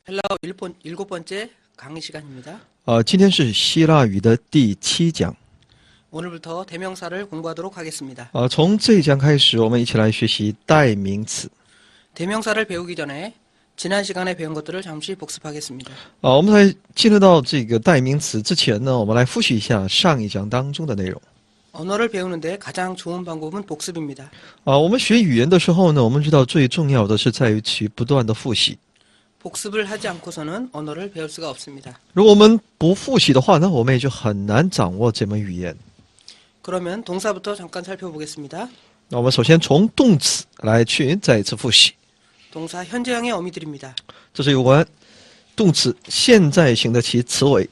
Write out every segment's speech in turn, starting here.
헬라어 일곱 번째 강의 시간입니다. 今天是希腊语的第7讲。 오늘부터 대명사를 공부하도록 하겠습니다. 从这一讲开始，我们一起来学习代名词。 대명사를 배우기 전에 지난 시간에 배운 것들을 잠시 복습하겠습니다. 我们在进入到这个代名词之前呢，我们来复习一下上一讲当中的内容。 언어를 배우는데 가장 좋은 방법은 복습입니다. 我们学语言的时候呢，我们知道最重要的是在于去不断的复习。 복습을 하지 않고서는 언어를 배울 수가 없습니다. 如果我们不复习的话呢，我们也就很难掌握这门语言。 그러면 동사부터 잠깐 살펴보겠습니다. 那我们首先从动词来去再一次复习。 동사 현재형의 어미들입니다. 这是有关动词现在型的其词尾。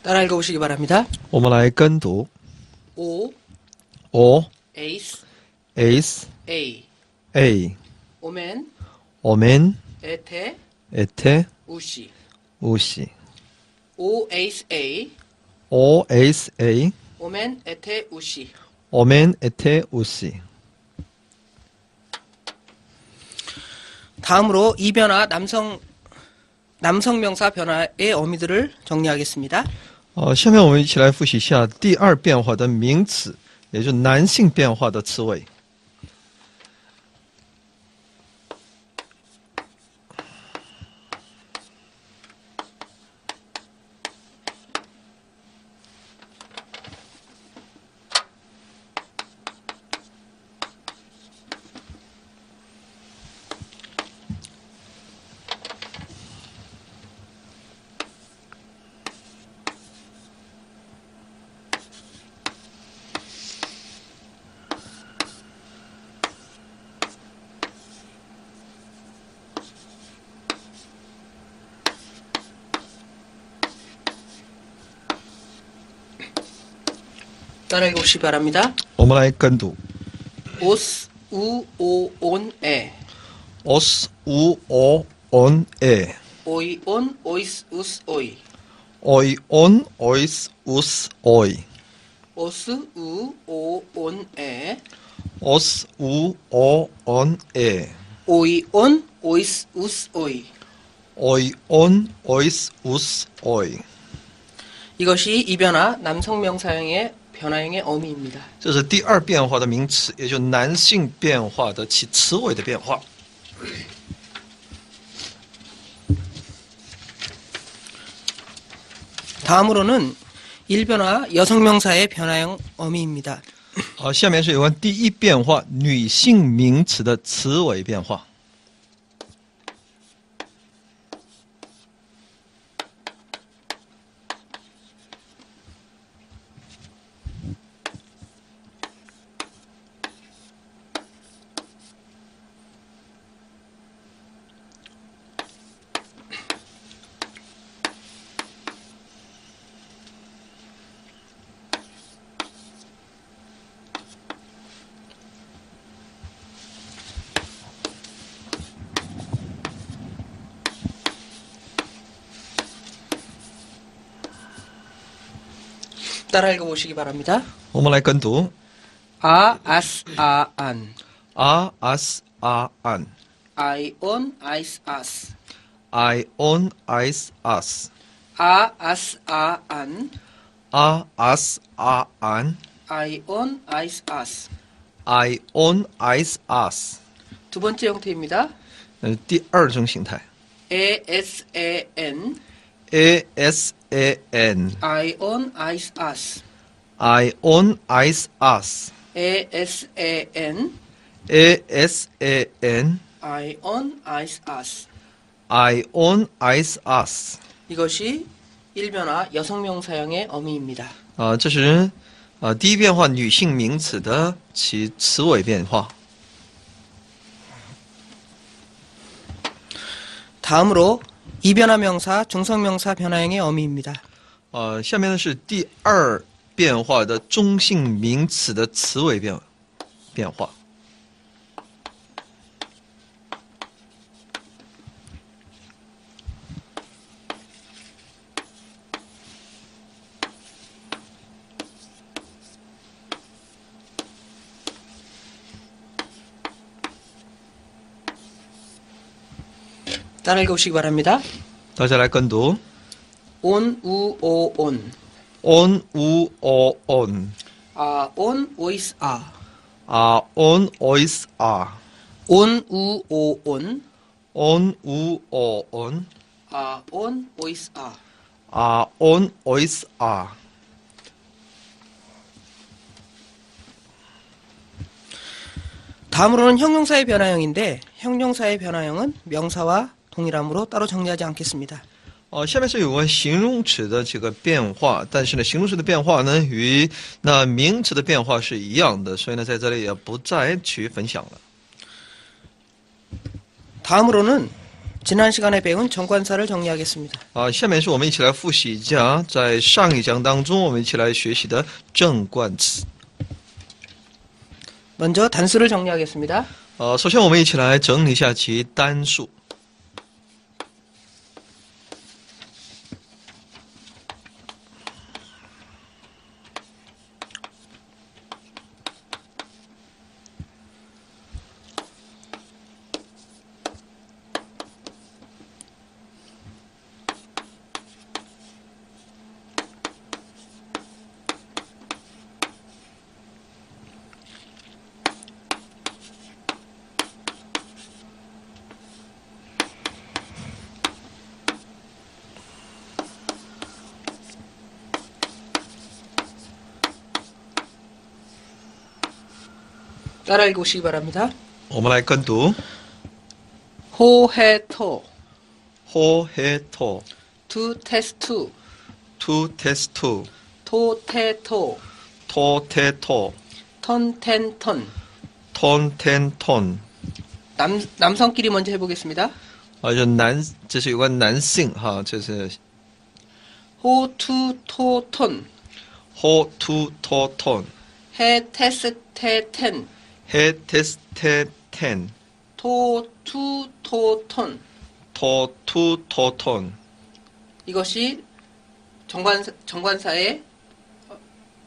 따라 읽어보시기 바랍니다. 我们来跟读 O, O ace, S A, A 오멘, 오멘 에테, 에테 우시. 우시 O, ace, A, O S A 오멘, 에테, 우시. 오멘 에테 우시. 다음으로 이 변화 남성 명사 변화의 어미들을 정리하겠습니다. 下面我们一起来复习一下第二变化的名词，也就是男性变化的词尾。 따라 읽어보시기 바랍니다. 我们来跟读 오스, 우, 오, 온, 에. os u o on e 오이, 온, 오이스, 우스, 오이. oi on ois us oi 오스, 우, 오, 온, 에. os u o on e 오이, 온, 오이스, 우스, 오이. oi on ois us oi. 이것이 이 변화 남성 명사형의 변화형의 어미입니다. 这是第二变化的名词，也就是男性变化的其词尾的变化。 다음으로는 1변화 여성 명사의 변화형 어미입니다. 下面是有关第一变化女性名词的词尾变化。 따라 읽어보시기 바랍니다. 我们来跟读 아, 아스, 아, 안. a as a an I, on, 아이스, 아스. I on ice us 아, 아스, 아, 안. a as a an I, on, 아이스, 아스. I on ice us. 두 번째 형태입니다. 第二种形态 A, S, A, N. a s a n I, on, 아이스, 아스. I on ice us A, S, A, N. a s a n I, on, 아이스, 아스. I on ice us. 이것이 1변화 여성 명사형의 어미입니다. 这是第一变化女性名词的其词尾变化。 다음으로 이변화 명사, 중성명사 변화형의 어미입니다. 下面呢是第二变化的中性名词的词尾变化。 따라 읽어보시기 바랍니다. 大家来跟读 온, 우, 오, 온. on u o on 아, 온, 오이스, 아. a on ois a 온, 우, 오, 온. on u o on 아, 온, 오이스, 아. a on ois a 다음으로는 형용사의 변화형인데 형용사의 변화형은 명사와 동일함으로 따로 정리하지 않겠습니다. 下面是有关形容词的这个变化，但是呢，形容词的变化呢，与那名词的变化是一样的，所以呢，在这里也不再去分享了。 다음으로는 지난 시간에 배운 정관사를 정리하겠습니다. 下面是我们一起来复习一下，在上一讲当中我们一起来学习的正冠词。 먼저 단수를 정리하겠습니다. 首先我们一起来整理一下其单数。 따라 읽어보시기 바랍니다. 我们来跟读 호해토, 호해토, 투테스투, 투테스투, 토테토, 토테토, 턴텐턴. 톤텐톤. 남성끼리 먼저 해보겠습니다. 这是有关男性哈，这是 호투토톤, 호투토톤, 헤테스테텐, 헤테스테텐, 토투토톤. 토투토톤. 이것이 정관사의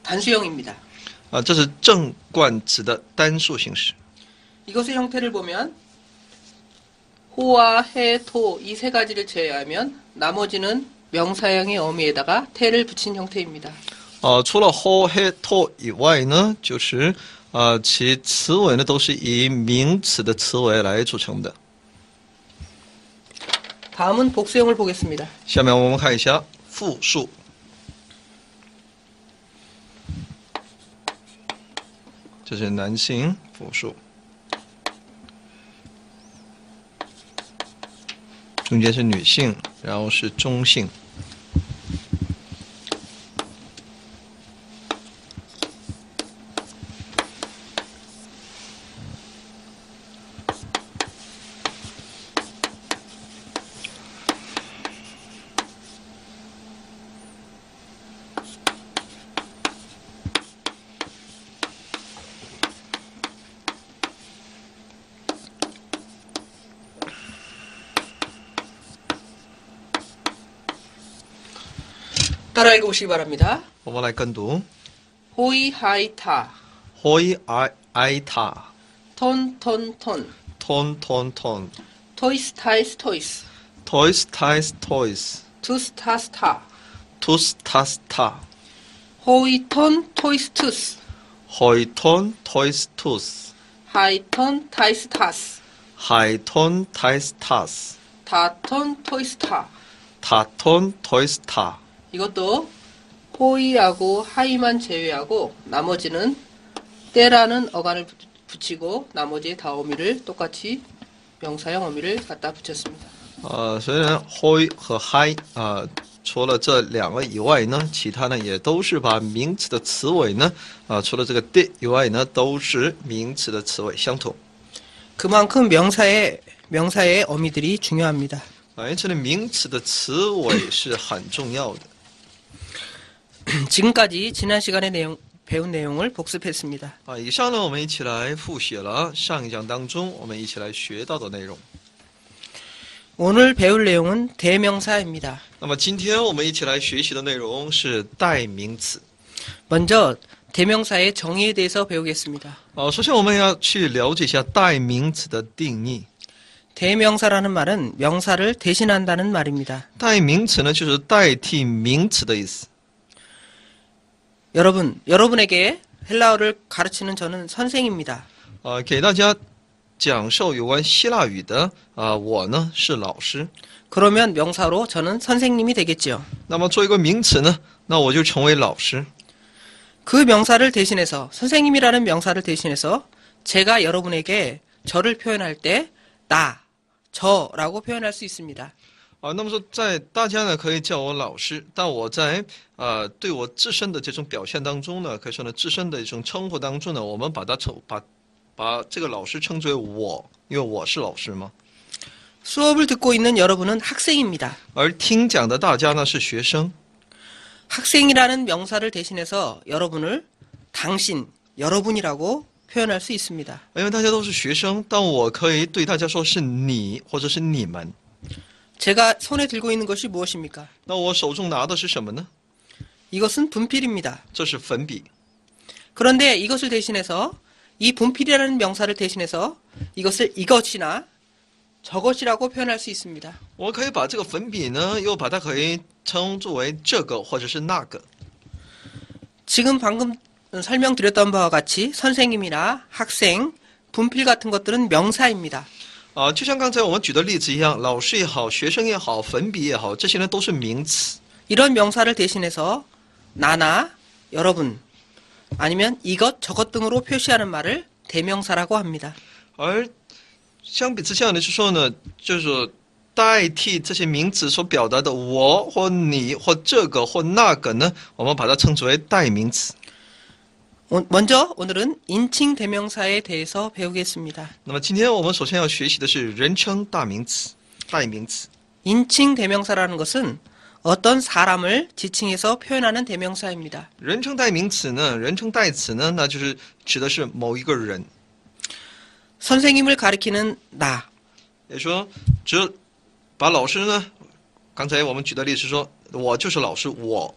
단수형입니다. 这是正冠词的单数形式。 이것의 형태를 보면 호와 해, 토 이 세 가지를 제외하면 나머지는 명사형의 어미에다가 태를 붙인 형태입니다. 除了 ho, he, to 以外呢，就是其词尾呢都是以名词的词尾来组成的。 다음은 복수형을 보겠습니다. 下面我们看一下复数。 这是男性复数，中间是女性，然后是中性。 따라 읽어보시기 바랍니다. 我们来跟读 호이하이타, hoi ai ta 톤톤톤, ton ton ton 토이스타이스 토이스, toys ties toys 투스타스타, tus tas ta 호이톤 토이스투스, hoi ton toys tus 하이톤 타이스타스, hai ton ties tas 다톤 토이스타. ta ton toys ta 이것도 호이하고 하이만 제외하고 나머지는 때라는 어간을 붙이고 나머지 다 어미를 똑같이 명사형 어미를 갖다 붙였습니다. 虽然 hoi 和 hai 除了这两个以外呢，其他呢也都是把名词的词尾呢除了这个 de 以外呢，都是名词的词尾相同。 그만큼 명사의 어미들이 중요합니다. 因此呢，名词的词尾是很重要的。 지금까지 지난 시간에 배운 내용을 복습했습니다. 以上呢，我们一起来复习了上一讲当中我们一起来学到的内容。 오늘 배울 내용은 대명사입니다. 那么今天我们一起来学习的内容是代名词。 먼저 대명사의 정의에 대해서 배우겠습니다. 首先我们要去了解一下代名词的定义。 대명사라는 말은 명사를 대신한다는 말입니다. 代名词呢，就是代替名词的意思。 여러분에게 헬라어를 가르치는 저는 선생입니다. 给大家讲授有关希腊语的我呢是老师。 그러면 명사로 저는 선생님이 되겠지요. 那么做一个名词呢，那我就成为老师。 그 명사를 대신해서 선생님이라는 명사를 대신해서 제가 여러분에게 저를 표현할 때 나, 저라고 표현할 수 있습니다. 那么说在大家呢可以叫我老师，但我在对我自身的这种表现当中呢，可以说呢自身的一种称呼当中呢，我们把这个老师称之为我，因为我是老师嘛。 수업을 듣고 있는 여러분은 학생입니다. 而听讲的大家呢是学生。 학생이라는 명사를 대신해서 여러분을 당신, 여러분이라고 표현할 수 있습니다. 因为大家都是学生，但我可以对大家说是你或者是你们。 제가 손에 들고 있는 것이 무엇입니까? 那我手中拿的是什么呢？ 이것은 분필입니다. 这是粉笔。 그런데 이것을 대신해서 이 분필이라는 명사를 대신해서 이것을 이것이나 저것이라고 표현할 수 있습니다. 我可以把这个粉笔呢，又把它可以称作为这个或者是那个。 지금 방금 설명드렸던 바와 같이 선생님이나 학생, 분필 같은 것들은 명사입니다. 就像刚才我们举的例子一样，老师也好，学生也好，粉笔也好，这些呢都是名词。 이런 명사를 대신해서 나나 여러분 아니면 이것 저것 등으로 표시하는 말을 대명사라고 합니다. 而相比之下呢，就说呢，就是代替这些名词所表达的我或你或这个或那个呢，我们把它称之为代名词。 먼저 오늘은 인칭 대명사에 대해서 배우겠습니다. 那么今天我们首先要学习的是人称大名词、代名词。 인칭 대명사라는 것은 어떤 사람을 지칭해서 표현하는 대명사입니다. 人称代名词呢，人称代词呢，那就是指的是某一个人。 선생님을 가리키는 나, 也说，只把老师呢，刚才我们举的例子说，我就是老师，我。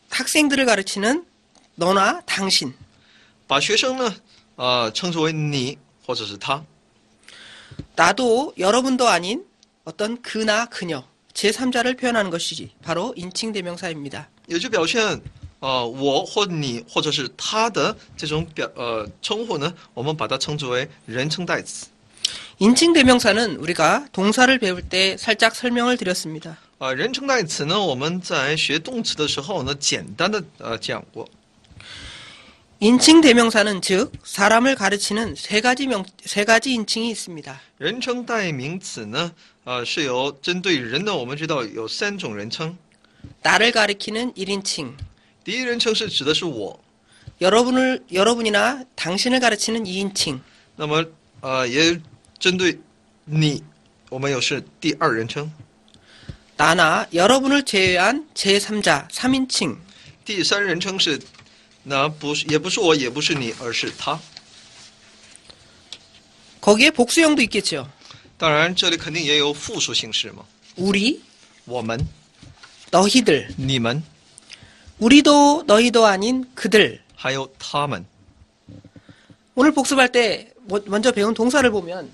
학생들을 가르치는 너나 당신, 把学生呢，称之为你或者是他。 나도 여러분도 아닌 어떤 그나 그녀, 제3자를 표현하는 것이지 바로 인칭 대명사입니다. 也就表现我或你或者是他的这种称呼呢，我们把它称之为人称代词。 인칭 대명사는 우리가 동사를 배울 때 살짝 설명을 드렸습니다. 人称代词呢，我们在学动词的时候呢，简单的讲过。 인칭 대명사는 즉 사람을 가르치는 세 가지 인칭이 있습니다. 人称代名词呢，是由针对人的，我们知道有3种人称。 나를 가리키는 1인칭, 第一人称是指的是我， 여러분이나 당신을 가르치는 2인칭, 那么也针对你，我们有是第二人称。 나나 여러분을 제외한 제3자 3인칭. 第三人称是，也不是我，也不是你，而是他。 거기에 복수형도 있겠죠. 当然，这里肯定也有复数形式嘛。 우리, 我们、 너희들, 你们， 우리도 너희도 아닌 그들. 还有他们。 오늘 복습할 때 먼저 배운 동사를 보면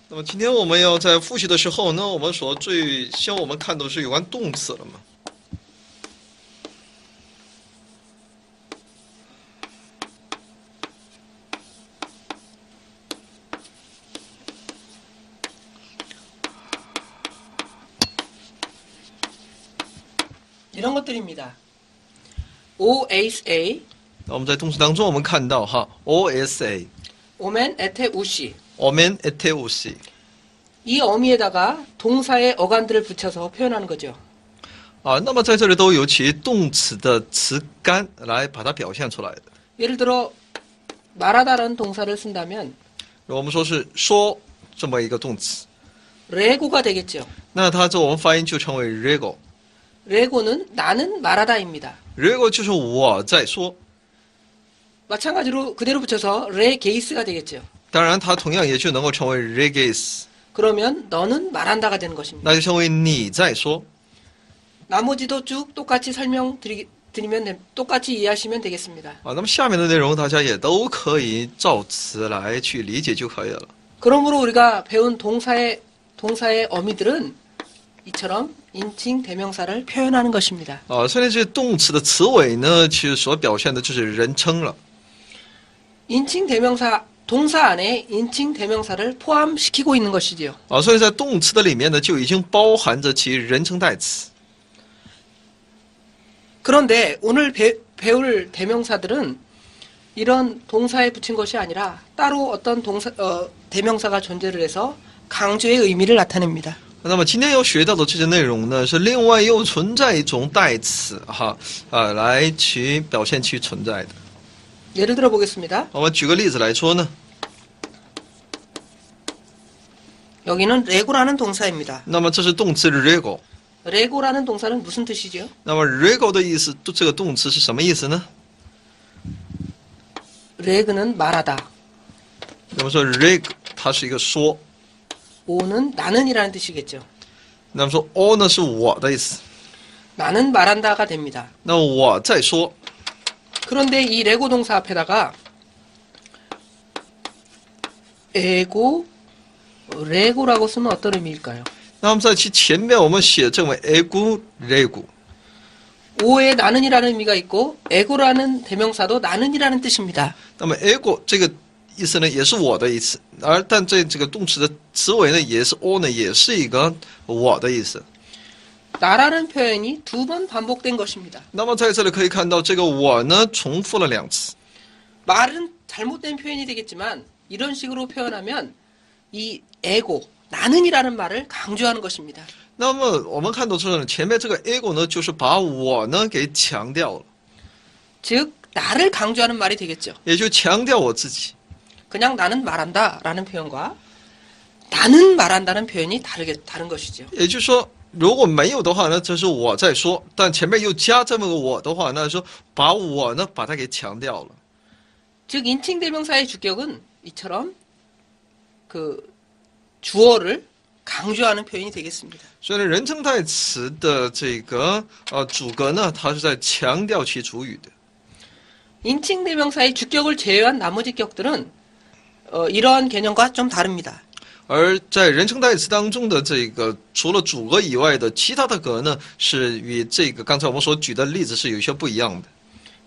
那么今天我们要在复习的时候呢，我们最先我们看到是有关动词了嘛。 이런 것들입니다. OSA, 那我们在动词当中，我们看到哈，OSA， 오멘 에테 우시. 오멘 에테 우시。 이 어미에다가 동사의 어간들을 붙여서 표현하는 거죠. 那么在这里都有其动词的词干来把它表现出来的。 예를 들어 말하다라는 동사를 쓴다면 我们说是说这么一个动词， 레고가 되겠죠. 那它我们发音就称为 rego。 레고는 나는 말하다입니다. rego 就是我在说， 마찬가지로 그대로 붙여서 레게이스가 되겠죠. 当然它同样也就能够成为 reges， 그러면 너는 말한다가 되는 것입니다. 那就成为你在说。 나머지도 쭉 똑같이 설명드릴 드리면 똑같이 이해하시면 되겠습니다. 啊，那么下面的内容大家也都可以照词来去理解就可以了。 그러므로 우리가 배운 동사의 어미들은 이처럼 인칭 대명사를 표현하는 것입니다. 啊，所以这动词的词尾呢，其实所表现的就是人称了。 인칭 대명사 동사 안에 인칭 대명사를 포함시키고 있는 것이지요. 啊，所以在动词的里面呢，就已经包含着其人称代词。 그런데 오늘 배울 대명사들은 이런 동사에 붙인 것이 아니라 따로 어떤 대명사가 존재를 해서 강조의 의미를 나타냅니다. 那么今天要学到的这些内容呢，是另外又存在一种代词来去表现其存在的。 예를 들어 보겠습니다. 我们举个例子来说呢， 여기는 레고라는 동사입니다. 那么这是动词 rego， 레고라는 동사는 무슨 뜻이죠? 那么 rego 的意思，这个动词是什么意思呢？ 레그는 말하다. 那么说 reg 它是一个说， 오는 나는이라는 뜻이겠죠. 那么说 o 呢是我的意思， 나는 말한다가 됩니다. 那我在说。 그런데 이 레고 동사 앞에다가 에고, 레고라고 쓰면 어떤 의미일까요? 那么在其前面我们写正为 ego rego， 오에 나는이라는 의미가 있고 에고라는 대명사도 나는이라는 뜻입니다. 那么 ego 这个意思呢，也是我的意思，但这个动词的词尾呢，也是 o 呢，也是一个我的意思。 나라는 표현이 2번 반복된 것입니다. 那么在这里可以看到，这个我呢重复了2次。 말은 잘못된 표현이 되겠지만 이런 식으로 표현하면 이 에고, 나는이라는 말을 강조하는 것입니다. 那么我们看到这呢，前面这个 ego 呢，就是把我呢给强调了， 즉 나를 강조하는 말이 되겠죠. 也就强调我自己。 그냥 나는 말한다라는 표현과 나는 말한다는 표현이 다른 것이죠. 也就是说，如果没有的话呢，就是我在说，但前面又加这么个我的话，那说把我呢把它给强调了。 즉 인칭 대명사의 주격은 이처럼 그 주어를 강조하는 표현이 되겠습니다. 所以呢，人称代词的这个主格呢，它是在强调其主语的。 인칭 대명사의 주격을 제외한 나머지 격들은 이러한 개념과 좀 다릅니다. 而在人称代词当中的这个，除了主格以外的其他的格呢，是与这个刚才我们所举的例子是有些不一样的。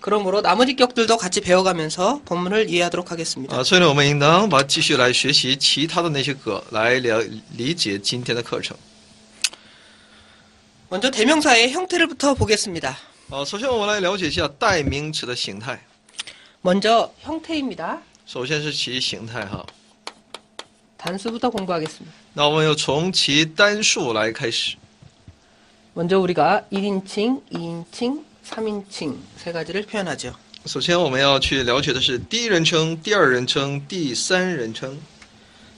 그러므로 나머지 격들도 같이 배워가면서 본문을 이해하도록 하겠습니다. 所以呢，我们应当继续来学习其他的那些格，来理解今天的课程。 먼저 대명사의 형태를부터 보겠습니다. 首先我们来了解一下代名词的形态。 먼저 형태입니다. 首先是其形态哈。 단수부터 공부하겠습니다. 那我们要从其单数来开始。 먼저 우리가 1인칭, 2인칭, 3인칭 세 가지를 표현하죠. 首先我们要去了解的是第一人称、第二人称、第三人称。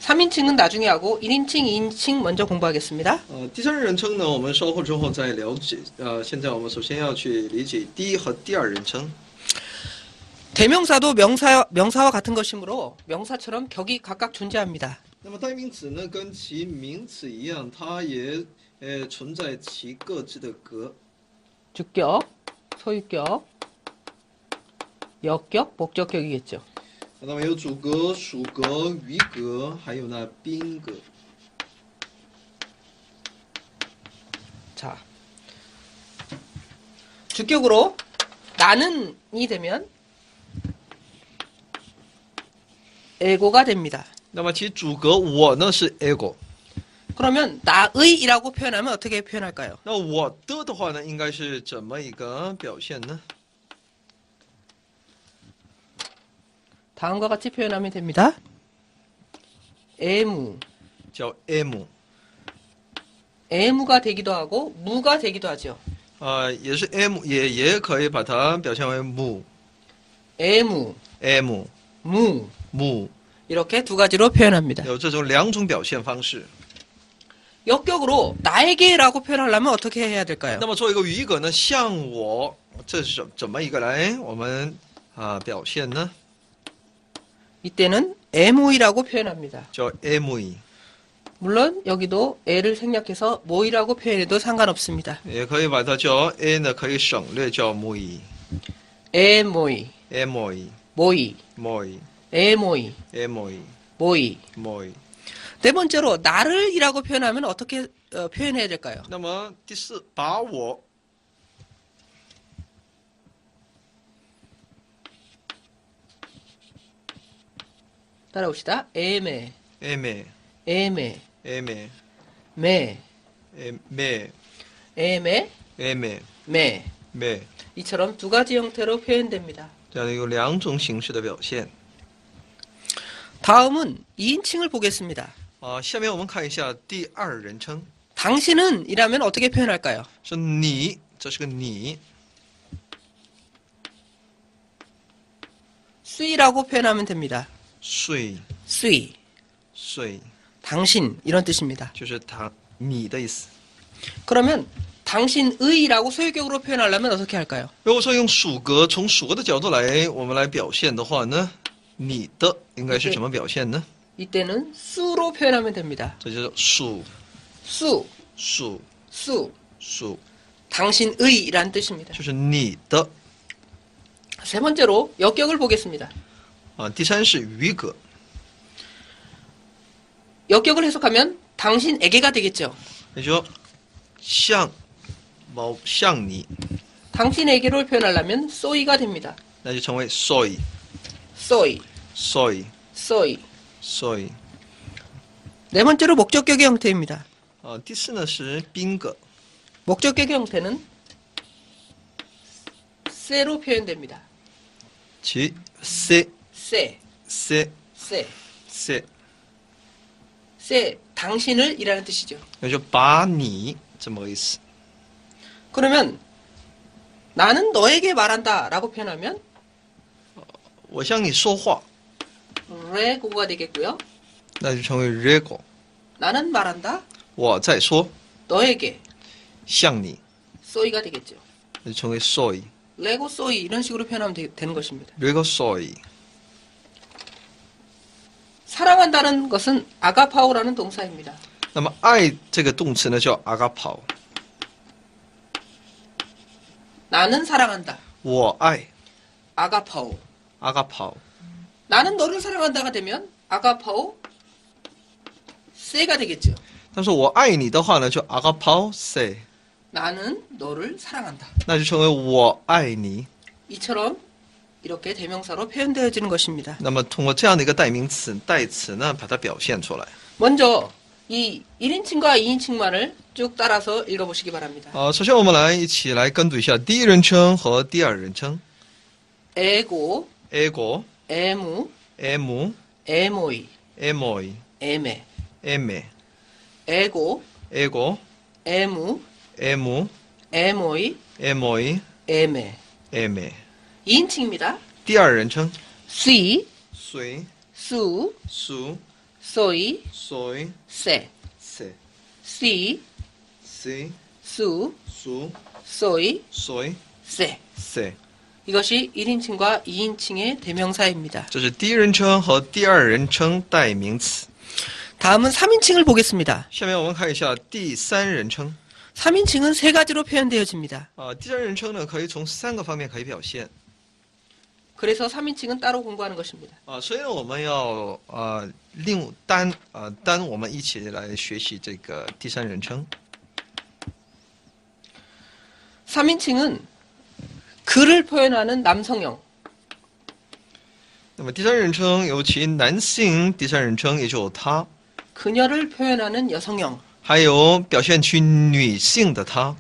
3인칭은 나중에 하고 1인칭, 2인칭 먼저 공부하겠습니다. 第三人称呢，我们稍后之后再了解。现在我们首先要去理解第一和第二人称。 대명사도 명사와 같은 것이므로 명사처럼 격이 각각 존재합니다. 那么代名词呢，跟其名词一样，它也存在其各自的格。 주격, 소유격, 역격, 목적격이겠죠. 那么有主格、属格、余格，还有呢宾格。 자, 주격으로 나는이 되면 에고가 됩니다. 那么其主格我呢是 ego， 그러면 나의이라고 표현하면 어떻게 표현할까요? 那我的话呢，应该是怎么一个表现呢？ 다음과 같이 표현하면 됩니다. 애무, 叫 m， 애무가 되기도 하고 무가 되기도 하죠. 也是 m， 也可以把它表现为 mu， 애무, m 무 mu， 이렇게 두 가지로 표현합니다. 有这种2种表现方式。 역격으로 나에게라고 표현하려면 어떻게 해야 될까요? 那么做一个余格呢，像我，这是怎么一个来我们表现呢？ 이때는 애무이라고 표현합니다. 叫 m， 물론 여기도 애를 생략해서 모이라고 표현해도 상관없습니다. 也可以把它叫 a 呢，可以省略叫 moi 애 모이, a moi 모이, moi 애 모이, a moi 모이. moi。 네 번째로 나를이라고 표현하면 어떻게 표현해야 될까요? 那么第四，把我 따라옵시다. 애매, 애매 애매, 애매 매, 매 애매, 애매 매. 매 이처럼 두 가지 형태로 표현됩니다. 这样有两种形式的表现。 다음은 2인칭을 보겠습니다. 下面我们看一下第二人称， 당신은 이라면 어떻게 표현할까요? 是你，这是个你， 수이라고 표현하면 됩니다. 睡 수이, 睡 당신 이런 뜻입니다. 就是他你的意思。 그러면 당신의라고 소유격으로 표현하려면 어떻게 할까요? 如果说用属格，从属格的角度来我们来表现的话呢，你的应该是怎么表现呢？ 이때는 수로 표현하면 됩니다. 这就是属 수, 属 수, 属， 당신의란 뜻입니다. 就是你的。 세 번째로 역격을 보겠습니다. 第三是余格， 역격을 해석하면 당신에게가 되겠죠. 也就说像某像你， 당신에게를 표현하려면 소이가 됩니다. 那就成为 soy 소이, soy 소이. soy。 네 번째로 목적격의 형태입니다. 第四呢是宾格， 목적격의 형태는 세로 표현됩니다.其 c 세, c 세, c， 세, 당신을 이라는 뜻이죠. 也就把你这么个意思。 그러면 나는 너에게 말한다 라고 표현하면 我向你说话， 레고가 되겠고요. 那就成为 rego。 나는 말한다 我在说， 너에게 向你， 소이가 되겠죠. 那就成为 soy 레고 소이 이런 식으로 표현하면 되는 것입니다. rego soy。 사랑한다는 것은 아가파오라는 동사입니다. 那么爱这个动词呢叫 agapao， 나는 사랑한다. 我爱 아가파오. agapao。 나는 너를 사랑한다가 되면 아가파오 세가 되겠죠. 但是我爱你的话呢，就 agapao se， 나는 너를 사랑한다. 那就成为我爱你。 이처럼 이렇게 대명사로 표현되어지는 것입니다. 那么通过这样的一个代名词、代词呢，把它表现出来。 먼저 이 1인칭과 2인칭만을 쭉 따라서 읽어보시기 바랍니다. 首先我们来一起来跟读一下第一人称和第二人称。 에고, ego、 에무, emu、 에모이, emoi、 에메. eme、 에고, ego、 에무, emu、 에모이, emoi、 에메. eme。 2인칭입니다. 第二人称 수, 随、 수, 属、 소이, 随、 세. se、 시, 随、 수, 属、 소이, 随、 세. se。 이것이 1인칭과 2인칭의 대명사입니다. 这是第一人称和第二人称代名词。 다음은 3인칭을 보겠습니다. 下面我们看一下第三人称。 3인칭은 세 가지로 표현되어집니다. 第三人称呢，可以从3个方面可以表现。 그래서 3인칭은 따로 공부하는 것입니다. 所以呢，我们要单我们一起来学习这个第三人称。 3인칭은 그를 표현하는 남성형, 那么第三人称有其男性第三人称，也就有他， 그녀를 표현하는 여성형, 还有表现其女性的他，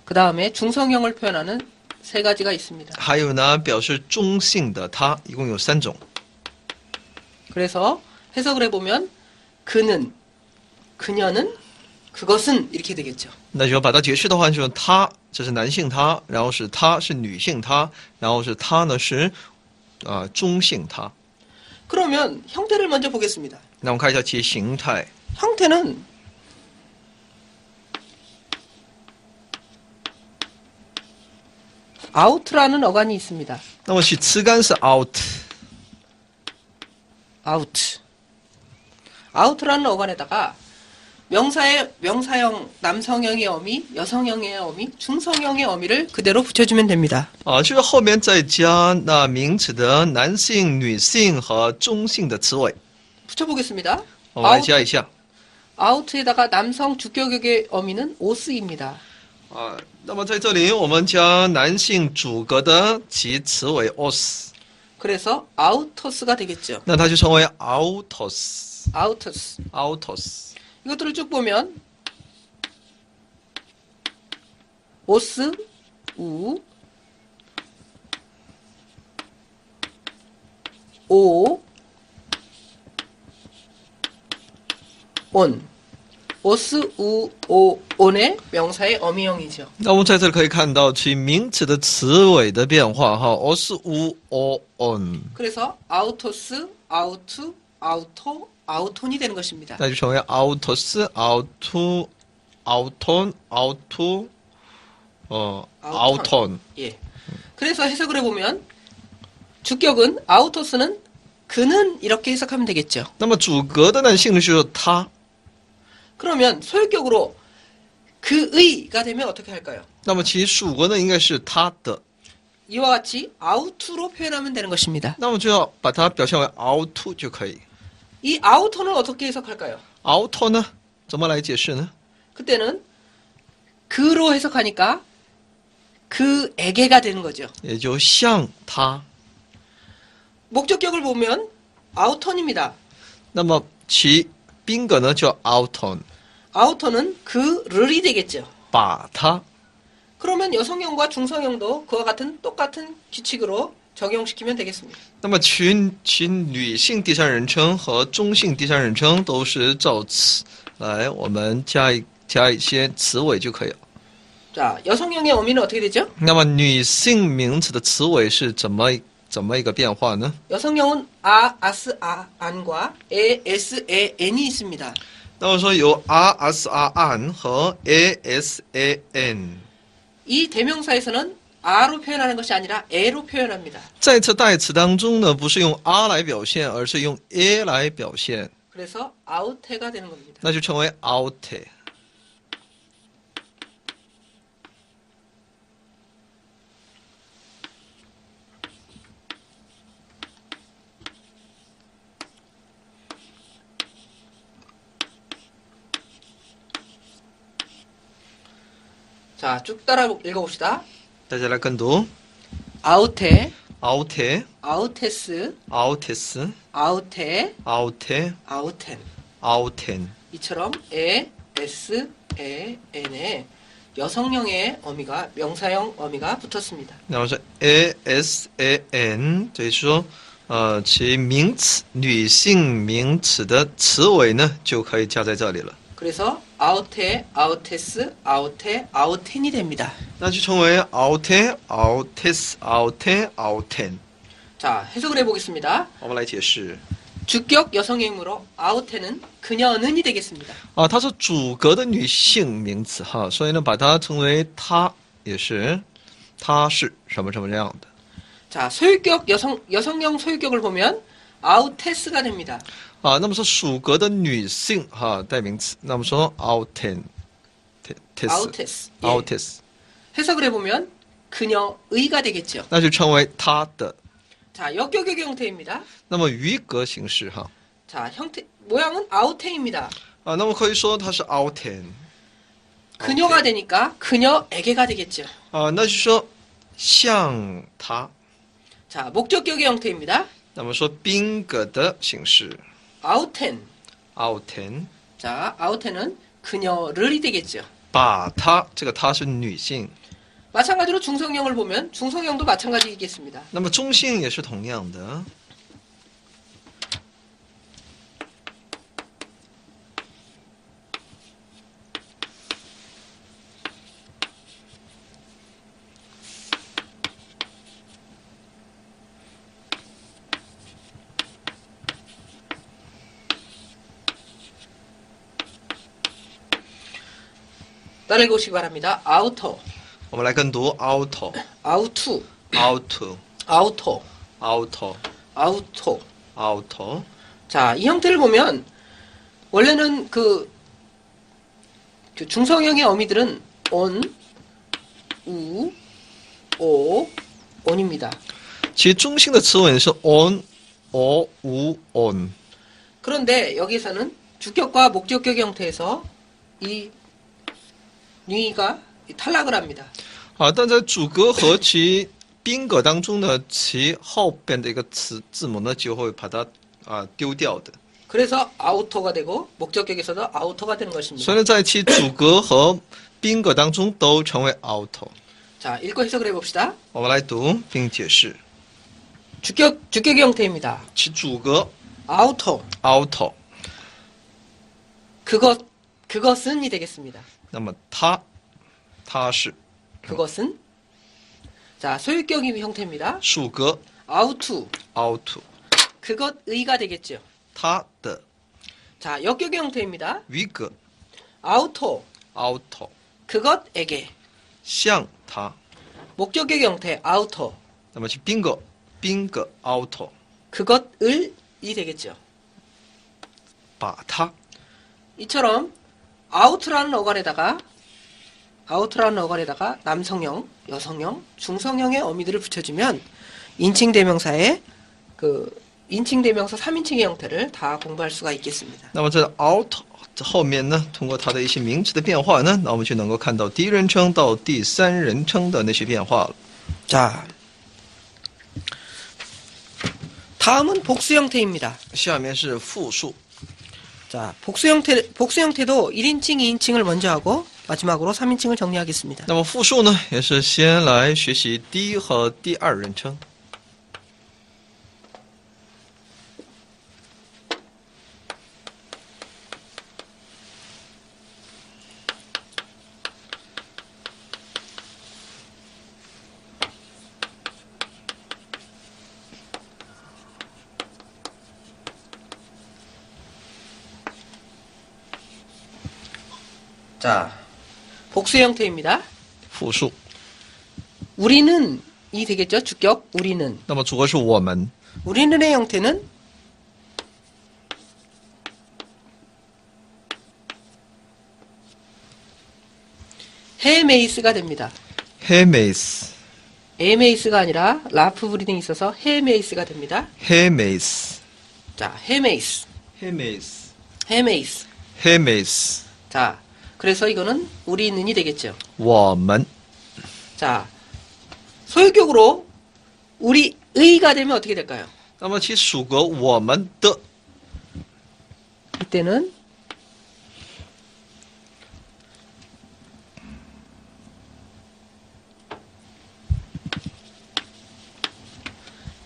그 다음에 중성형을 표현하는 세 가지가 있습니다. 还有呢表示中性的他，一共有3种。 그래서 해석을 해보면 그는, 그녀는, 그것은 이렇게 되겠죠. 那就把它解释的话，就是他这是男性他，然后是他是女性他，然后是他呢是中性他。 그러면 형태를 먼저 보겠습니다. 那我们看一下其形态。 형태는 out라는 어간이 있습니다. 那么其词干是 out， out. out라는 어간에다가 명사형 남성형의 어미, 여성형의 어미, 중성형의 어미를 그대로 붙여주면 됩니다. 就是后面再加那名词的男性、女性和中性的词尾。 붙여보겠습니다. 我们来加一下。 아우트에다가 남성 주격역의 어미는 오스입니다. 那么在这里我们加男性主格的其词尾 os， 그래서 아우터스가 되겠죠. 那它就成为 autos。 아우터스. autos。 이것들을 쭉 보면 오스, 우, 오, 온. 오스, 우, 오, 온의 명사의 어미형이죠. 那我们在这里可以看到其名词的词尾的变化哈 os u o on， 그래서 아우토스, 아우투, 아우토, 아우톤이 되는 것입니다. 那就成为 autos auto auton auto auton。 예. 그래서 해석을 해보면 주격은 아우토스는 그는 이렇게 해석하면 되겠죠. 那么主格的呢性质就是他， 그러면 소유격으로 그의가 되면 어떻게 할까요? 那么其属格呢应该是他的， 이와 같이 아우투로 표현하면 되는 것입니다. 那么就要把它表现为 auto 就可以。 이 아우토는 어떻게 해석할까요? auto 呢怎么来解释呢？ 그때는 그로 해석하니까 그에게가 되는 거죠. 也就像他。 목적격을 보면 아우턴입니다. 那么其宾格呢叫 auton， 아우턴은 그를이 되겠죠. 把他。 그러면 여성형과 중성형도 그와 같은 똑같은 규칙으로 적용시키면 되겠습니다. 那么其女性第三人称和中性第三人称都是照此来，我们加一些词尾就可以了。 자, 여성형의 어미는 어떻게 되죠? 那么女性名词的词尾是怎么一个变化呢？ 여성형은 아, 아스, 아, 안과 에, 에스, 에, 엔이 있습니다. 那么说有 r s r an 和 a s a n， 이 대명사에서는 아로 표현하는 것이 아니라 에로 표현합니다. 在这代词当中呢，不是用 r 来表现，而是用 a 来表现， 그래서 아우테가 되는 겁니다. 那就成为 out。 자, 쭉 따라 읽어봅시다. 大家来跟读 아우테, out 아우테스, autis 아우테, out 아우텐. outen。 이처럼 에, 에스, 에, 엔에 여성형의 어미가 명사형 어미가 붙었습니다. 那么是 a s a n， 所以说其名词女性名词的词尾呢就可以加在这里了， 그래서 아우테, 아우테스, 아우테, 아우텐이 됩니다. 那就成为 out autis out outen。 자, 해석을 해보겠습니다. 我们来解释 주격 여성형으로 아우테는 그녀는이 되겠습니다. 它是主格的女性名词哈，所以呢把它称为她也是，她是什么什么这样的。 자, 소유격 여성형 소유격을 보면 아우테스가 됩니다. 那么说属格的女性哈代名词，那么说 outen 아우테스. 예. autis， 해석을 해보면 그녀의가 되겠죠. 那就称为她的。 자, 역격의 형태입니다. 那么余格形式哈 자, 모양은 아우테입니다. 那么可以说它是 outen。 그녀가 되니까 그녀에게가 되겠죠. 那就是说像她。 자, 목적격의 형태입니다. 那么说宾格的形式 아우텐. outen， 자, 아우텐은 그녀를이 되겠죠. 把她，这个她是女性。 마찬가지로 중성형을 보면 중성형도 마찬가지이겠습니다. 那么中性也是同样的。 따라 읽으시기 바랍니다. 아우터, 我们来跟读 auto 아우투, auto 아우터, auto 아우토. auto。 자, 이 형태를 보면 원래는 그 그 중성형의 어미들은 온, 우, 오, 온입니다. 其中性的词尾是 on, o, u, on。 그런데 여기서는 주격과 목적격 형태에서 이 뉘가 탈락을 합니다. 但在主格和其宾格当中呢，其后边的一个字母呢，就会把它丢掉的。 그래서 아우터가 되고 목적격에서도 아우터가 되는 所 것입니다. 以呢，在其主格和宾格当中都成为 auto。 자, 읽고 해석을 해봅시다. 我们来读并解释。 주격의 형태입니다. 其主格 아우터, auto， 그것은이 되겠습니다. 那么它是 그것은 자, 소유격 형태입니다. 属格 아우투, auto， 그것의가 되겠죠. 它的 자, 역격의 형태입니다. 위格 아우토, auto， 그것에게. 像它。 목적격 형태 아우터, 那么其宾格 auto， 그것을이 되겠죠. 把它 이처럼 아우트라는 어간에다가 남성형, 여성형, 중성형의 어미들을 붙여주면 인칭 대명사의 인칭 대명사 3인칭의 형태를 다 공부할 수가 있겠습니다. 那么在 auto 后面呢，通过它的一些名词的变化呢，那我们就能够看到第一人称到第三人称的那些变化了。 자, 다음은 복수 형태입니다. 下面是复数。 자, 복수 형태도 1인칭, 2인칭을 먼저 하고 마지막으로 3인칭을 정리하겠습니다. 那么复数呢，也是先来学习第一和第二人称。 자, 복수 형태입니다. 复数。 우리는 이 되겠죠? 주격 우리는. 那么主格是我们， 우리는의 형태는 헤메이스가 됩니다. 헤메이스， 에메이스가 아니라 라프 브리딩이 있어서 헤메이스가 됩니다. 헤메이스， 자, 헤메이스, 헤메이스， 헤메이스. 헤메이스， 자, 그래서 이거는 우리는이 되겠죠. 我们。 자, 소유격으로 우리의가 되면 어떻게 될까요? 那么其属格我们的， 이때는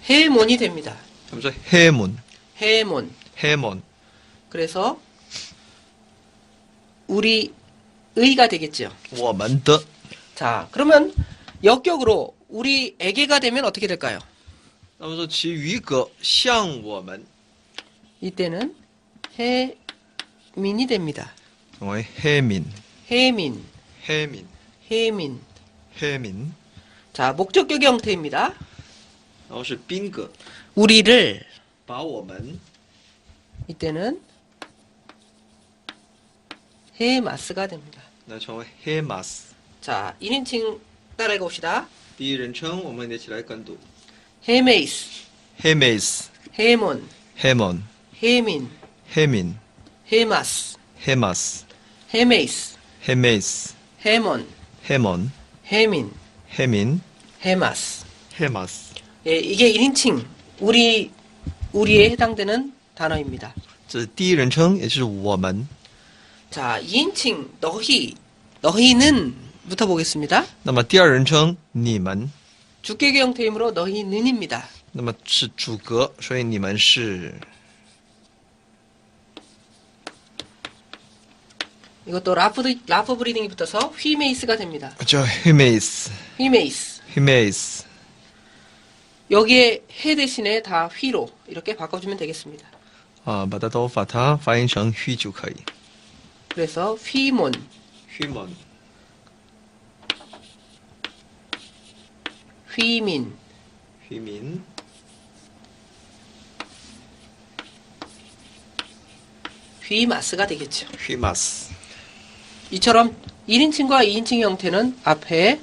해몬이 됩니다. 那么是黑门， 해몬. 黑门。 그래서 우리의가 되겠죠. 我们的。 자, 그러면 역격으로 우리에게가 되면 어떻게 될까요? 那么说其余格像我们， 이때는 해민이 됩니다. 成为黑民， 해민, 黑民， 해민. 黑民。 자, 목적격 형태입니다. 然后是宾格， 우리를 把我们 이때는 해마스가 됩니다. 那成为黑马斯。 자, 1인칭 따라해 봅시다. 第一人称，我们一起来跟读。 해메이스, 黑梅斯， 해몬, 黑门， 해민, 黑民， 해마스, 黑马斯， 해메이스, 黑梅斯， 해몬, 黑门， 해민, 黑民， 해마스. 黑马斯。 예, 이게 1인칭 우리에 해당되는 단어입니다. 这是第一人称，也就是我们。 자, 2인칭 너희는부터 보겠습니다. 那么第二人称你们， 주격의 형태이므로 너희는입니다. 那么是主格，所以你们是 이것도 라프 브리딩이 붙어서 휘메이스가 됩니다. 叫黑梅斯， 휘메이스. 黑梅斯。 여기에 해 대신에 다 휘로 이렇게 바꿔주면 되겠습니다. 把它发音成휘就可以。 그래서 휘몬, 휘먼， 휘민, 휘민， 휘마스가 되겠죠. 휘마스。 이처럼 1인칭과 2인칭 형태는 앞에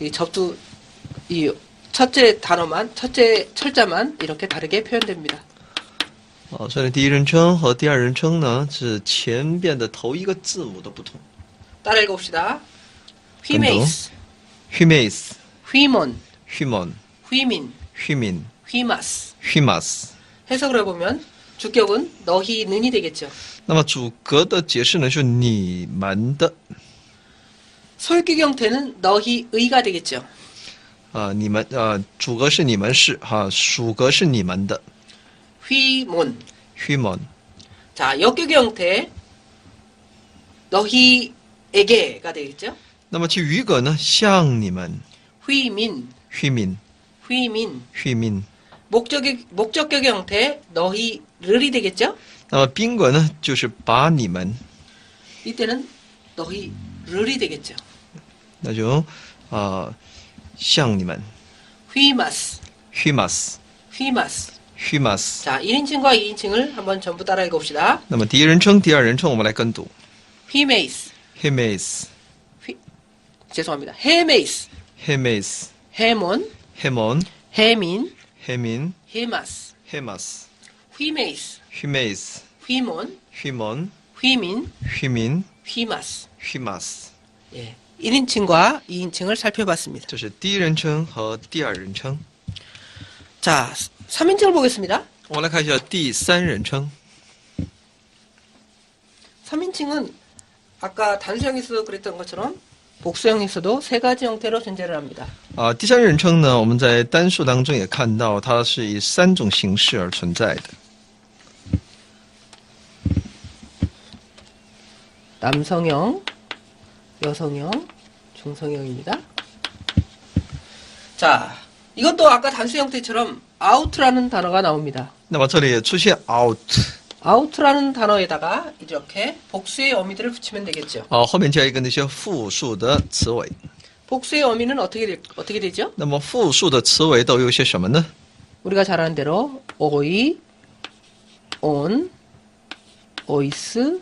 이 접두 이 첫째 단어만 첫째 철자만 이렇게 다르게 표현됩니다. 这里第一人称和第二人称呢是前边的头一个字母的不同。 따라 읽어봅시다. 휘메이스, 휘메이스, 휘몬, 휘몬, 휘민, 휘민, 휘마스. 휘마스. 해석을 해보면 주격은 너희는이 되겠죠. 那么主格的解释呢是你们的 소유격 형태는 너희의가 되겠죠. 你们主格是你们是属格是你们的 휘몬. 휘몬. 자, 역격 형태 너희에게가 되겠죠. 那么其余格呢向你们 휘민, 휘민, 휘민. 휘민. 목적격 형태 너희를이 되겠죠. 那么宾格呢就是把你们 이때는 너희를이 되겠죠. 那就向你们 휘마스, 휘마스, 휘마스. 휘마스. 자, 1인칭과 2인칭을 한번 전부 따라 읽어봅시다. 那么第一人称第二人称我们来跟读 휘메이스, 휘메이스, 죄송합니다. 헤메이스, 헤메이스, 헤몬, 헤몬, 헤민, 헤민, 헤마스. 헤마스, 휘메이스, 휘메이스, 휘몬, 휘몬, 휘민, 휘민, 휘마스. 휘마스. 예, 1인칭과 2인칭을 살펴봤습니다. 这是第一人称和第二人称。 자, 3인칭을 보겠습니다. 我们来看一下第三人称。 3인칭은 아까 단수형에서도 그랬던 것처럼 복수형에서도 세 가지 형태로 존재를 합니다. 第三人称呢，我们在单数当中也看到，它是以三种形式而存在的。 남성형, 여성형, 중성형입니다. 자, 이것도 아까 단수 형태처럼 out라는 단어가 나옵니다. 那么这里也出现 out， out라는 단어에다가 이렇게 복수의 어미들을 붙이면 되겠죠. 后面加一个那些复数的词尾。 복수의 어미는 어떻게 되죠? 那么复数的词尾都有些什么呢？ 우리가 잘 아는 대로 오이, 온, 오이스,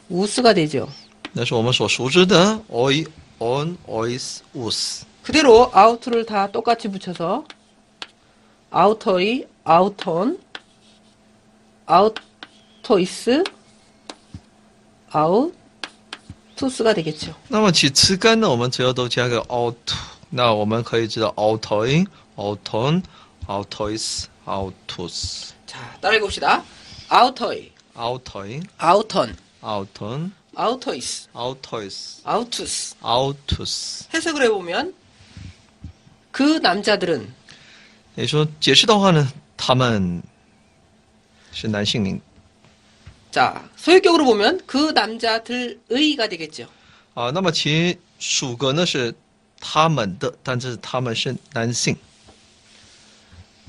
우스가 되죠. 那是我们所熟知的 oi, on, ois, us。 그대로 out를 다 똑같이 붙여서 ou터이, outon, outo이스, out투스가 되겠죠. 那么其词干呢，我们只要都加个 out， 那我们可以知道 outoi, outon, outois, outus。 자, 따라해 봅시다. ou터이, outoi, outon, outon, outo이스, outois, ou투스. outus。 해석을 해보면 그 남자들은 也说解释的话呢，他们是男性名 자, 소유격으로 보면 그 남자들의가 되겠죠. 那么其属格呢是他们的，但是他们是男性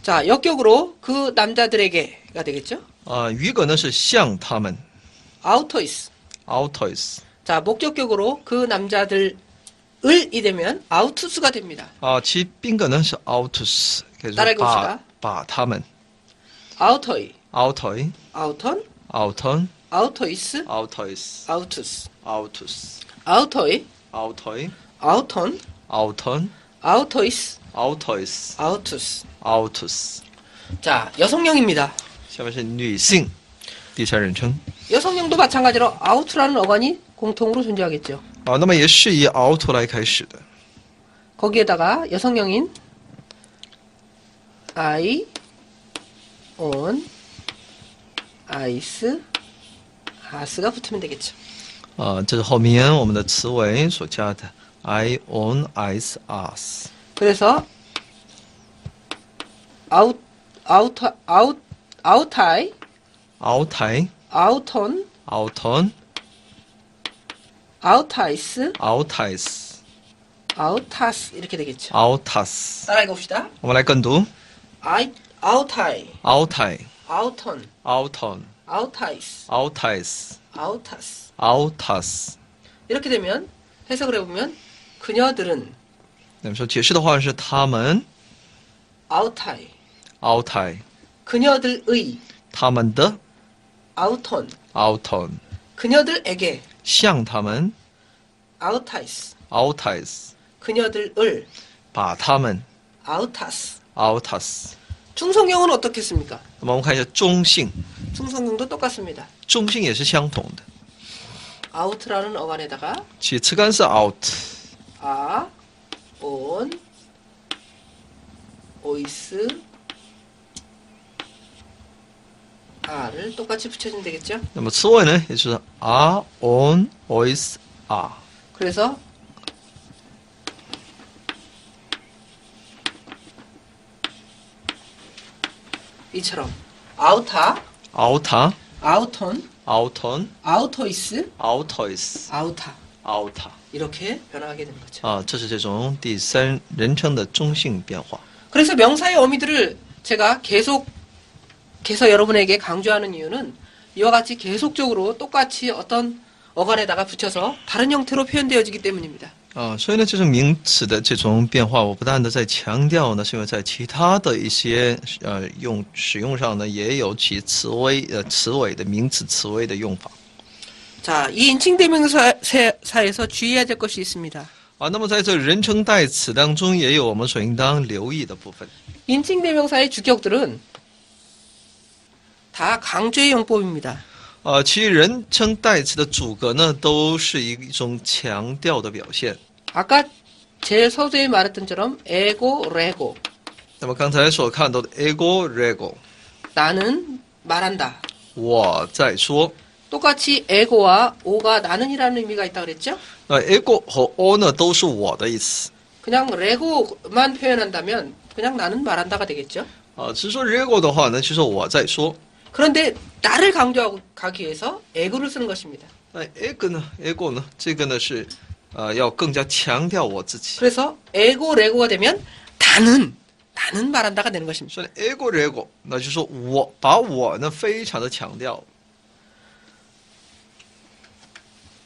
자, 역격으로 그 남자들에게가 되겠죠. 余格呢是向他们 outo이스. outois。 자, 목적격으로 그 남자들을이 되면 ou투스가 됩니다. 其宾格呢是 outus， 可以说 따라해 봅시다. 把他们 ou터이, outoi, outon, outon, ou토이스, outois, ou투스. outus, ou터이, outoi, outon, outon, ou토이스, outois, ou투스. outus。 자, 여성형입니다. 下面是女性第三人称 여성형도 마찬가지로 out라는 어간이 공통으로 존재하겠죠. 那么也是以 out 来开始的。 거기에다가 여성형인 I, on, ice, as가 붙으면 되겠죠. 这是后面我们的词尾所加的 I, on, ice, us。 그래서 outai, outai, outon, outon, outice, outis, outas 이렇게 되겠죠. outas。 따라 읽어봅시다. 我们来跟读 outai, outai, outon, outon, outice, outis, outas. outas。 이렇게 되면 해석을 해보면 그녀들은 那么说解释的话是他们 outai, outai， 그녀들의 他们的 outon, outon， 그녀들에게 向他们 아우타이스. autais， 그녀들을 把他们 아우타스. autas。 충성형은 어떻겠습니까? 那么我们看一下中性， 충성형도 똑같습니다. 中性也是相同的。 아우트라는 어간에다가 其词干是 out， 아, 온, 오이스, 아를 똑같이 붙여주면 되겠죠? 那么词尾呢，也就是 are on ois are。 그래서 이처럼 아우타, auta 아우톤, auton 아우토이스, autois 아우타 auta 이렇게 변화하게 되는 거죠. 啊，这是这种第三人称的中性变化。 그래서 명사의 어미들을 제가 계속해서 여러분에게 강조하는 이유는 이와 같이 계속적으로 똑같이 어떤 어간에다가 붙여서 다른 형태로 표현되어지기 때문입니다. 啊，所以呢，这种名词的这种变化，我不断的在强调呢，是因为在其他的一些使用上呢，也有其词尾的名词词尾的用法。 자, 이 인칭대명사에서 주의해야 될 것이 있습니다. 啊，那么在这人称代词当中，也有我们所应当留意的部分。 인칭대명사의 주격들은 다 강조의 용법입니다. 其人称代词的主格呢，都是一种强调的表现。 아까 제일 서두에 말했던처럼 에고, 레고 那么刚才所看到的 ego rego， 나는 말한다. 我在说。 똑같이 에고와 오가 나는이라는 의미가 있다고 그랬죠? 那 ego 和 o 呢，都是我的意思。 그냥 레고만 표현한다면 그냥 나는 말한다가 되겠죠? 只是说 rego 的话呢，就是我在说。 그런데 나를 강조하고 가기 위해서 에고를 쓰는 것입니다. 那 ego 呢 ，ego 呢，这个呢是要更加强调我自己。 그래서 에고, 레고가 되면 나는 말한다가 되는 것입니다. 所以 ego rego， 那就是说我把我呢非常的强调。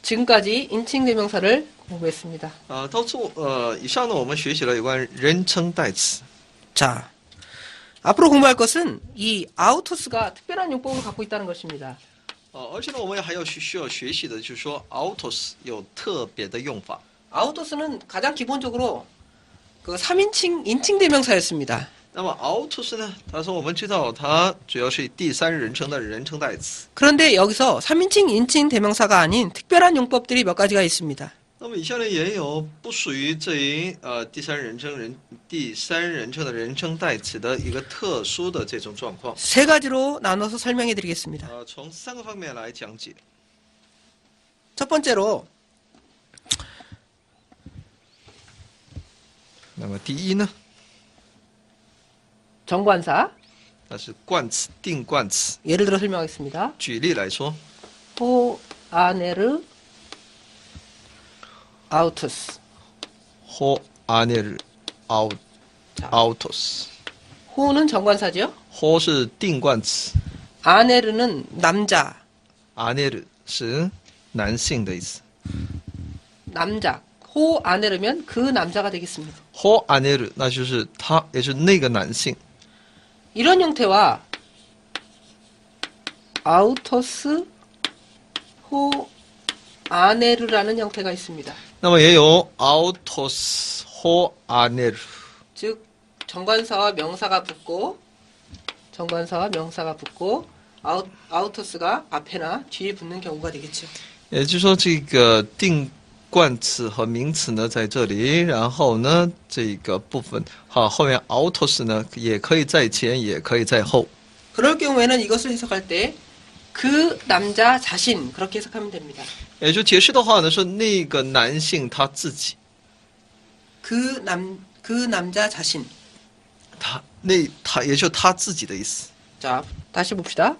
지금까지 인칭대명사를 공부했습니다. 以上呢，我们学习了有关人称代词。 자, 앞으로 공부할 것은 이 아우토스가 특별한 용법을 갖고 있다는 것입니다. 而且呢，我们还要需要学习的就是说 autos 有特别的用法。 아우토스는 가장 기본적으로 그 3인칭 인칭대명사였습니다. 那么 autos 呢，他说我们知道它主要是第三人称的人称代词。 그런데 여기서 3인칭 인칭대명사가 아닌 특별한 용법들이 몇 가지가 있습니다. 那么以下呢也有不属于这一第三人称的人称代词的一个特殊的这种状况。 세 가지로 나눠서 설명해 드리겠습니다. 从三个方面来讲解。 첫 번째로 那么第一呢， 정관사. 那是冠词、定冠词。 예를 들어 설명하겠습니다. 举例来说， 호 아네르 아우토스. ho aner autos， 호는 정관사죠. ho 是定冠词 아네르는 남자.，aner 是男性的意思。 남자. 호 아네르면 그 남자가 되겠습니다. ho aner 那就是他，也就是那个男性。 이런 형태와 아우토스 호 아네르라는 형태가 있습니다. 那么也有 autos ho aner， 즉 정관사와 명사가 붙고 아우토스가 앞에나 뒤에 붙는 경우가 되겠죠. 也就是说这个定冠词和名词呢在这里，然后呢这个部分后面 autos 呢也可以在前，也可以在后。 그럴 경우에는 이것을 해석할 때 그 남자 자신 그렇게 해석하면 됩니다. 也就解释的话呢，是那个男性他自己， 그 남자 자신. 他也就他自己的意思。 자, 다시 봅시다.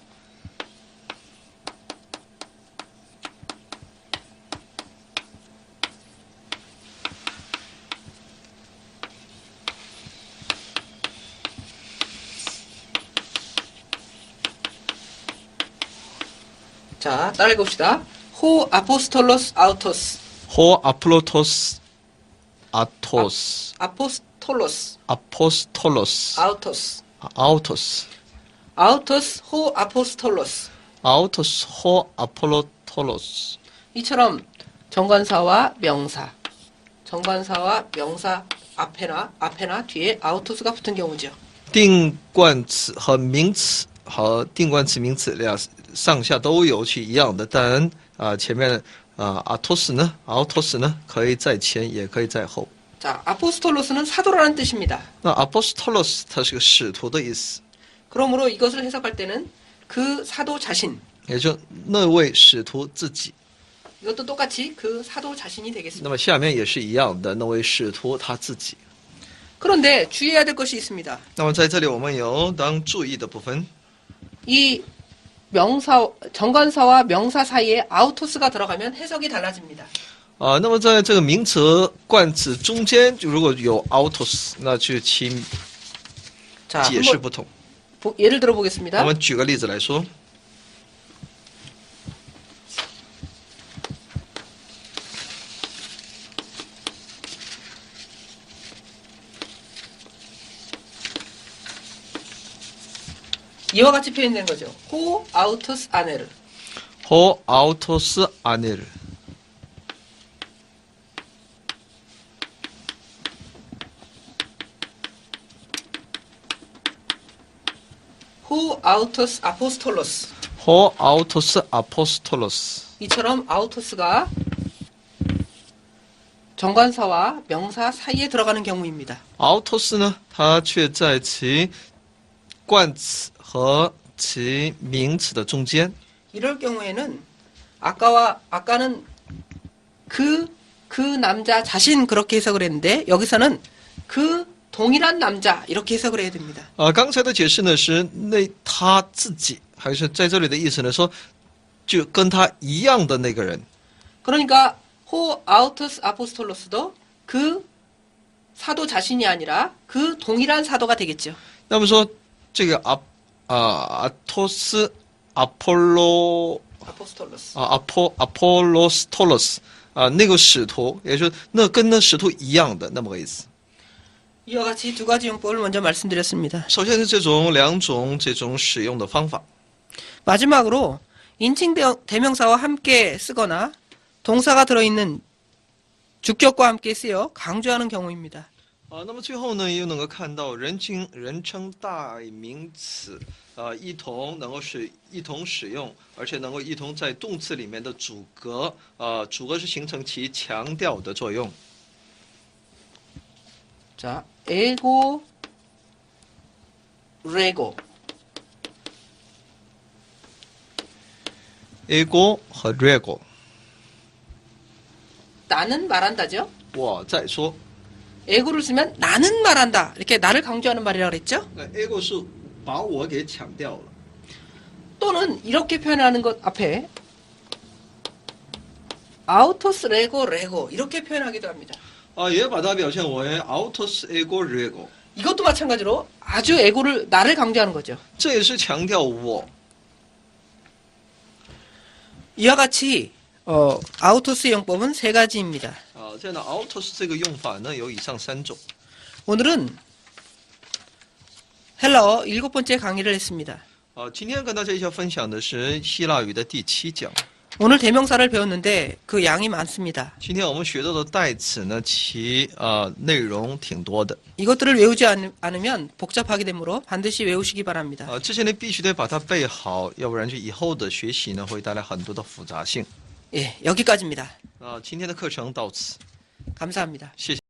자, 따라해 봅시다. 호 아포스톨로스 아우토스. ho aplotos atos 아포스톨로스 apostolos 아우토스. autos 아우토스 호 아포스톨로스. autos ho apollotolos。 이처럼 정관사와 명사. 정관사와 명사 앞에나 뒤에 아우토스가 붙은 경우죠. 定冠词和名词和定冠词、名词俩上下都有是一样的，但前面아토스呢，auto스呢可以在前也可以在后。 자, 아포스톨로스는 사도라는 뜻입니다. 那 apostolos 它是个使徒的意思， 그러므로 이것을 해석할 때는 그 사도 자신, 也就那位使徒自己。 이것도 똑같이 그 사도 자신이 되겠습니다. 那么下面也是一样的，那位使徒他自己。 그런데 주의해야 될 것이 있습니다. 那么在这里我们有当注意的部分。 이 정관사와 명사 사이에 아우토스가 들어가면 해석이 달라집니다. 那么在这个名词、冠词中间，如果有 autos， 那就其 자, 解释不同。 예를 들어 我 보겠습니다. 们举个例子来说， 이와 같이 표현된 거죠. 호 아우토스 아네르. 호 autos aner。 호 아우토스 아포스톨로스. 호 autos apostolos。 이처럼 아우토스가 정관사와 명사 사이에 들어가는 경우입니다. autos 呢，它却在其冠词和其名词的中间。 이럴 경우에는 아까는 그 남자 자신 그렇게 해석을 했는데 여기서는 그 동일한 남자 이렇게 해석을 해야 됩니다. 刚才的解释呢是那他自己，还是在这里的意思呢说，就跟他一样的那个人。 그러니까 호 아우토스 아포스톨로스도 그 사도 자신이 아니라 그 동일한 사도가 되겠죠. 那么说这个아토스 아폴로 아포스톨로스. 아폴로스톨로스 那个使徒，也就是那跟那使徒一样的那么个意思。 이와 같이 두 가지 용법을 먼저 말씀드렸습니다. 首先是这种两种这种使用的方法。 마지막으로 인칭 대명사와 함께 쓰거나 동사가 들어있는 주격과 함께 쓰여 강조하는 경우입니다. 那么最后呢，又能够看到人称代名词，一同使用，而且能够一同在动词里面的主格，主格是形成其强调的作用。 자, 에고, 레고. ego 和 rego， 나는 말한다죠. 我在说， 에고를 쓰면 나는 말한다. 이렇게 나를 강조하는 말이라고 그랬죠. 那 ego 是把我给强调了。 또는 이렇게 표현하는 것 앞에 아우토스 레고 이렇게 표현하기도 합니다. 也把它表现为 autos ego rego， 이것도 마찬가지로 아주 나를 강조하는 거죠. 这也是强调我。 이와 같이 아우토스 용법은 세 가지입니다. 这样的 autos 这个用法呢，有以上3种。 오늘은 헬라어 7번째 강의를 했습니다. 今天跟大家一起分享的是希腊语的第7讲。 오늘 대명사를 배웠는데 그 양이 많습니다. 今天我们学到的代词呢，其内容挺多的。 이것들을 외우지 않으면 복잡하게 되므로 반드시 외우시기 바랍니다. 这些呢必须得把它背好，要不然就以后的学习呢会带来很多的复杂性。 예, 여기까지입니다. 今天的课程到此， 감사합니다. 谢谢。